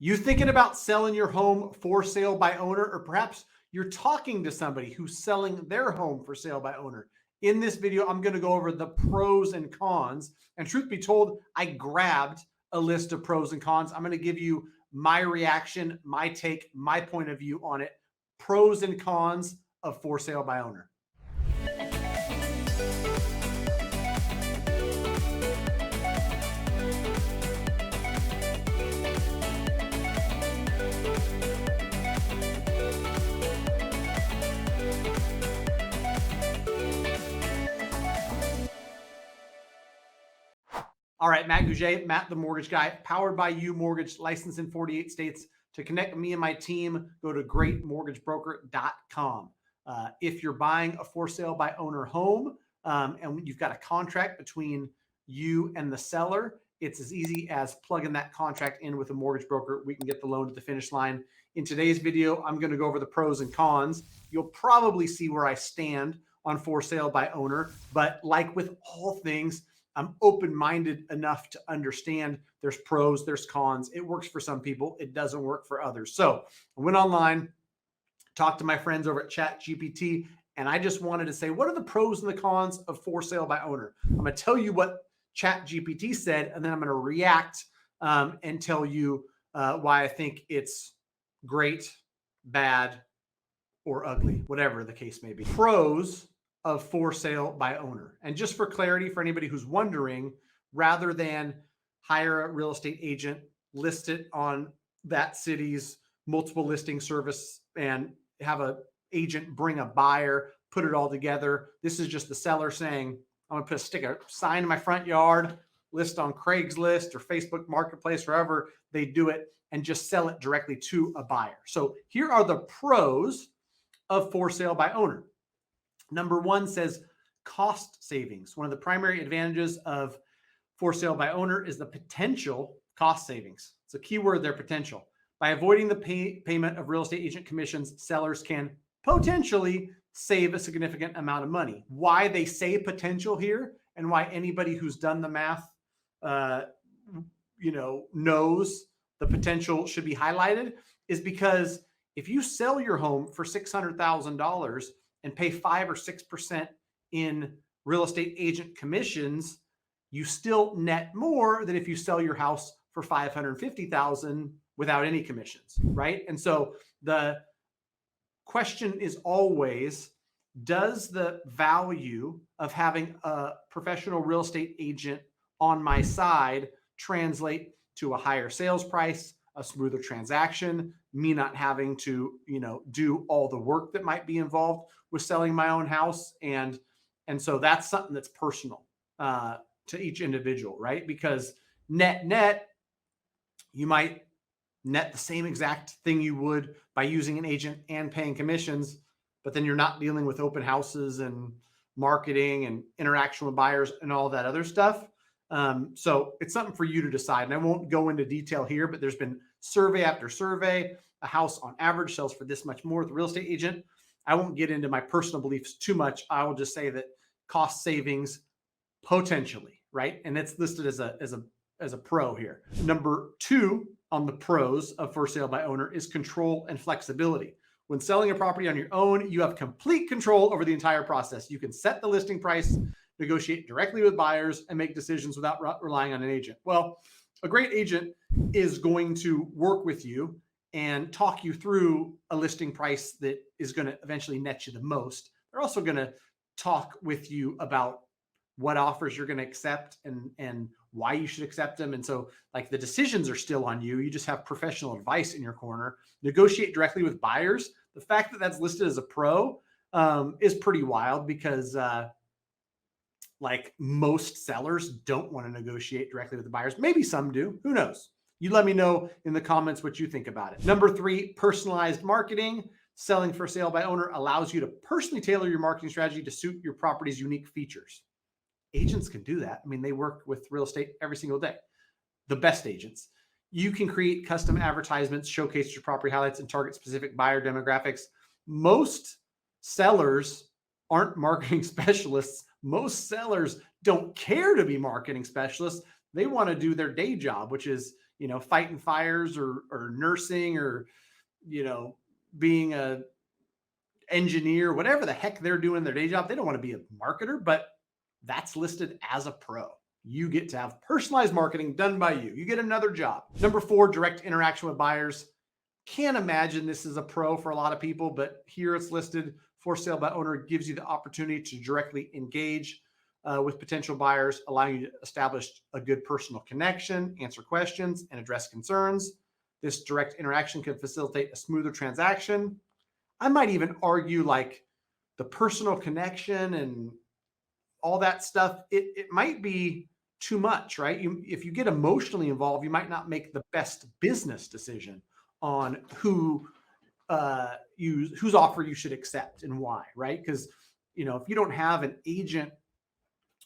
You thinking about selling your home for sale by owner, or perhaps you're talking to somebody who's selling their home for sale by owner? In this video, I'm going to go over the pros and cons. And truth be told, I grabbed a list of pros and cons. I'm going to give you my reaction, my take, my point of view on it. Pros and cons of for sale by owner. All right, Matt Gouget, Matt the Mortgage Guy, powered by you mortgage, licensed in 48 states. To connect me and my team, go to greatmortgagebroker.com. If you're buying a for sale by owner home and you've got a contract between you and the seller, it's as easy as plugging that contract in with a mortgage broker. We can get the loan to the finish line. In today's video, I'm going to go over the pros and cons. You'll probably see where I stand on for sale by owner, but like with all things, I'm open-minded enough to understand there's pros, there's cons. It works for some people. It doesn't work for others. So I went online, talked to my friends over at Chat GPT, and I just wanted to say, what are the pros and the cons of for sale by owner? I'm going to tell you what Chat GPT said, and then I'm going to react and tell you why I think it's great, bad, or ugly, whatever the case may be. Pros of for sale by owner. And just for clarity, for anybody who's wondering, rather than hire a real estate agent, list it on that city's multiple listing service and have an agent bring a buyer, put it all together. This is just the seller saying, I'm going to stick a sign in my front yard, list on Craigslist or Facebook Marketplace, wherever they do it, and just sell it directly to a buyer. So here are the pros of for sale by owner. Number one says cost savings. One of the primary advantages of for sale by owner is the potential cost savings. It's a key word there, potential. By avoiding the payment of real estate agent commissions, sellers can potentially save a significant amount of money. Why they say potential here, and why anybody who's done the math, knows the potential should be highlighted, is because if you sell your home for $600,000 and pay 5 or 6% in real estate agent commissions, you still net more than if you sell your house for $550,000 without any commissions, right? And so the question is always, does the value of having a professional real estate agent on my side translate to a higher sales price, a smoother transaction, me not having to, do all the work that might be involved with selling my own house? And so that's something that's personal to each individual, right? Because net, you might net the same exact thing you would by using an agent and paying commissions, but then you're not dealing with open houses and marketing and interaction with buyers and all that other stuff. So it's something for you to decide. And I won't go into detail here, but there's been survey after survey. A house on average sells for this much more with a real estate agent. I won't get into my personal beliefs too much. I will just say that cost savings potentially, right? And it's listed as a pro here. Number two on the pros of for sale by owner is control and flexibility. When selling a property on your own, you have complete control over the entire process. You can set the listing price, negotiate directly with buyers, and make decisions without relying on an agent. Well, a great agent is going to work with you and talk you through a listing price that is going to eventually net you the most. They're also going to talk with you about what offers you're going to accept and why you should accept them. And so like the decisions are still on you. You just have professional advice in your corner. Negotiate directly with buyers. The fact that that's listed as a pro is pretty wild, because like most sellers don't want to negotiate directly with the buyers. Maybe some do, who knows? You let me know in the comments what you think about it. Number three, personalized marketing. Selling for sale by owner allows you to personally tailor your marketing strategy to suit your property's unique features. Agents can do that. I mean, they work with real estate every single day. The best agents. You can create custom advertisements, showcase your property highlights, and target specific buyer demographics. Most sellers aren't marketing specialists. Most sellers don't care to be marketing specialists. They want to do their day job, which is, fighting fires or nursing or, being a engineer, whatever the heck they're doing in their day job. They don't want to be a marketer, but that's listed as a pro. You get to have personalized marketing done by you. You get another job. Number 4, direct interaction with buyers. Can't imagine this is a pro for a lot of people, but here it's listed. For sale by owner gives you the opportunity to directly engage with potential buyers, allowing you to establish a good personal connection, answer questions, and address concerns. This direct interaction can facilitate a smoother transaction. I might even argue like the personal connection and all that stuff, it might be too much, right? If you get emotionally involved, you might not make the best business decision on whose offer you should accept and why, right? Because if you don't have an agent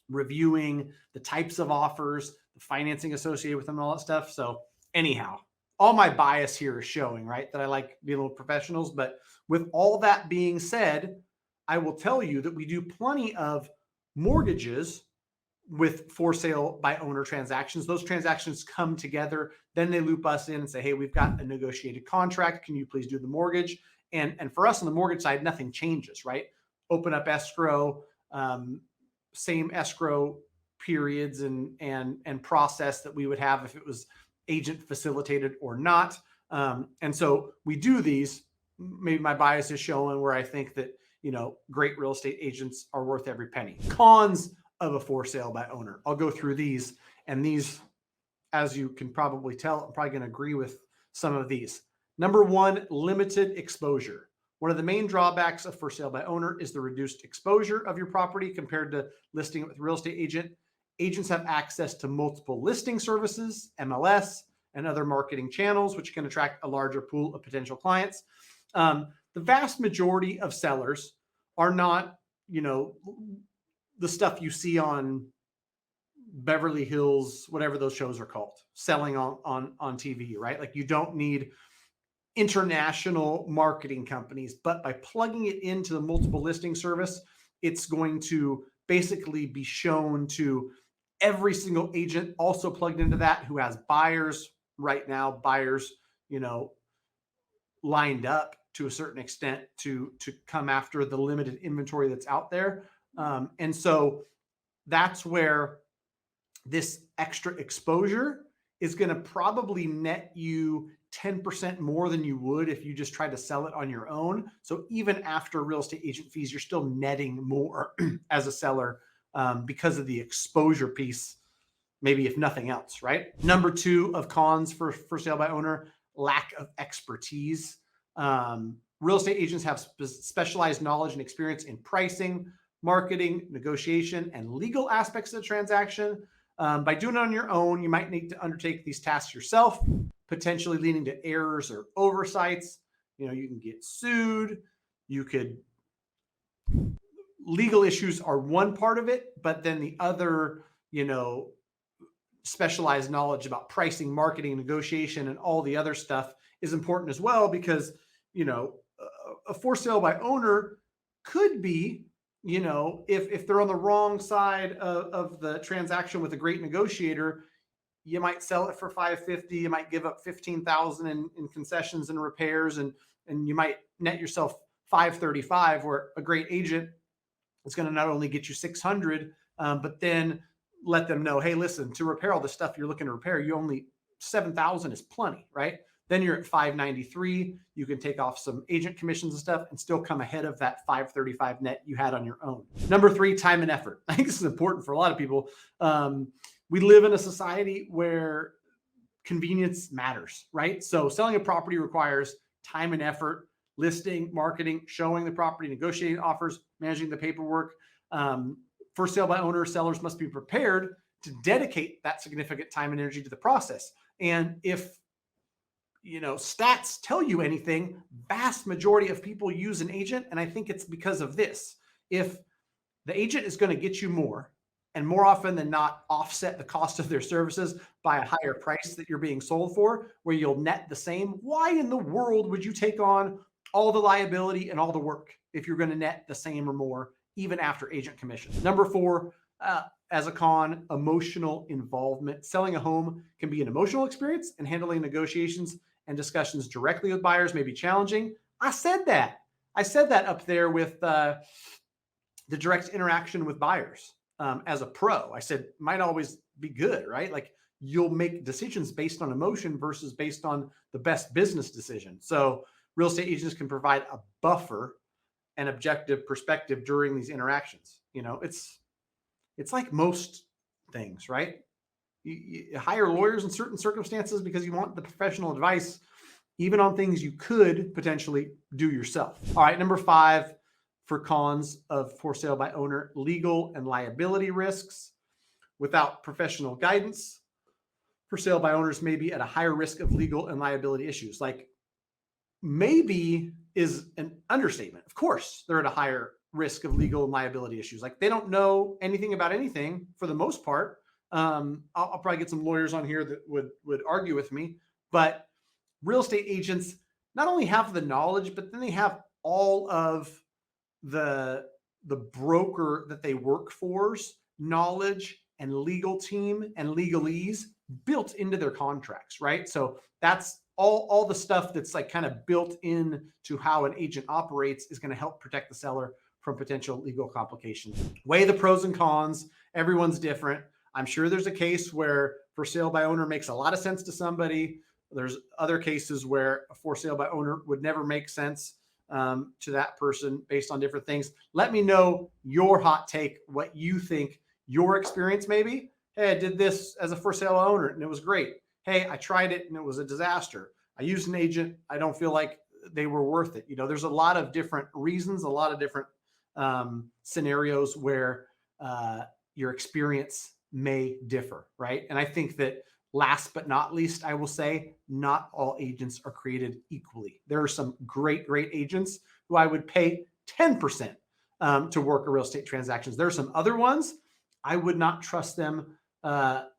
reviewing the types of offers, the financing associated with them, and all that stuff. So anyhow, all my bias here is showing, right, that I like dealing with professionals. But with all that being said, I will tell you that we do plenty of mortgages with for sale by owner transactions. Those transactions come together, then they loop us in and say, hey, we've got a negotiated contract. Can you please do the mortgage? And for us on the mortgage side, nothing changes, right? Open up escrow, same escrow periods and process that we would have if it was agent facilitated or not. And so we do these. Maybe my bias is showing where I think that, great real estate agents are worth every penny. Cons of a for sale by owner. I'll go through these, and these, as you can probably tell, I'm probably going to agree with some of these. Number 1, limited exposure. One of the main drawbacks of for sale by owner is the reduced exposure of your property compared to listing it with a real estate agent. Agents have access to multiple listing services, MLS, and other marketing channels, which can attract a larger pool of potential clients. The vast majority of sellers are not, the stuff you see on Beverly Hills, whatever those shows are called, selling on TV, right? Like you don't need international marketing companies, but by plugging it into the multiple listing service, it's going to basically be shown to every single agent also plugged into that who has buyers right now, lined up to a certain extent to come after the limited inventory that's out there. And so that's where this extra exposure is going to probably net you 10% more than you would if you just tried to sell it on your own. So even after real estate agent fees, you're still netting more as a seller because of the exposure piece, maybe if nothing else, right? Number 2 of cons for sale by owner, lack of expertise. Real estate agents have specialized knowledge and experience in pricing, marketing, negotiation, and legal aspects of the transaction. By doing it on your own, you might need to undertake these tasks yourself, potentially leading to errors or oversights. You can get sued. Legal issues are one part of it, but then the other, specialized knowledge about pricing, marketing, negotiation, and all the other stuff is important as well, because, a for sale by owner could be, if they're on the wrong side of the transaction with a great negotiator, you might sell it for $550. You might give up $15,000 in concessions and repairs, and you might net yourself $535, where a great agent is going to not only get you $600, but then let them know, hey, listen, to repair all the stuff you're looking to repair, you only $7,000 is plenty, right? Then you're at $593. You can take off some agent commissions and stuff and still come ahead of that $535 net you had on your own. Number 3, time and effort. I think this is important for a lot of people. We live in a society where convenience matters, right? So selling a property requires time and effort, listing, marketing, showing the property, negotiating offers, managing the paperwork. For sale by owner, sellers must be prepared to dedicate that significant time and energy to the process. And if stats tell you anything, vast majority of people use an agent. And I think it's because of this. If the agent is going to get you more, and more often than not offset the cost of their services by a higher price that you're being sold for, where you'll net the same, why in the world would you take on all the liability and all the work if you're going to net the same or more, even after agent commission? Number 4, as a con, emotional involvement. Selling a home can be an emotional experience, and handling negotiations and discussions directly with buyers may be challenging. I said that. I said that up there with the direct interaction with buyers as a pro. I said might always be good, right? Like you'll make decisions based on emotion versus based on the best business decision. So real estate agents can provide a buffer and objective perspective during these interactions. It's like most things, right? You hire lawyers in certain circumstances because you want the professional advice, even on things you could potentially do yourself. All right, number 5 for cons of for sale by owner: legal and liability risks. Without professional guidance, for sale by owners may be at a higher risk of legal and liability issues. Like, maybe is an understatement. Of course, they're at a higher risk of legal and liability issues. Like, they don't know anything about anything for the most part. I'll probably get some lawyers on here that would argue with me, but real estate agents not only have the knowledge, but then they have all of the broker that they work for's knowledge and legal team and legalese built into their contracts, right? So that's all the stuff that's like kind of built in to how an agent operates is going to help protect the seller from potential legal complications. Weigh the pros and cons. Everyone's different. I'm sure there's a case where for sale by owner makes a lot of sense to somebody. There's other cases where a for sale by owner would never make sense to that person based on different things. Let me know your hot take, what you think your experience may be. Hey, I did this as a for sale owner and it was great. Hey, I tried it and it was a disaster. I used an agent. I don't feel like they were worth it. There's a lot of different reasons, a lot of different scenarios where your experience may differ, right? And I think that last but not least, I will say not all agents are created equally. There are some great agents who I would pay 10% to work a real estate transactions. There are some other ones I would not trust them to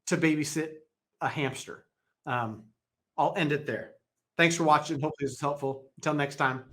babysit a hamster. I'll end it there. Thanks for watching. Hopefully this is helpful. Until next time.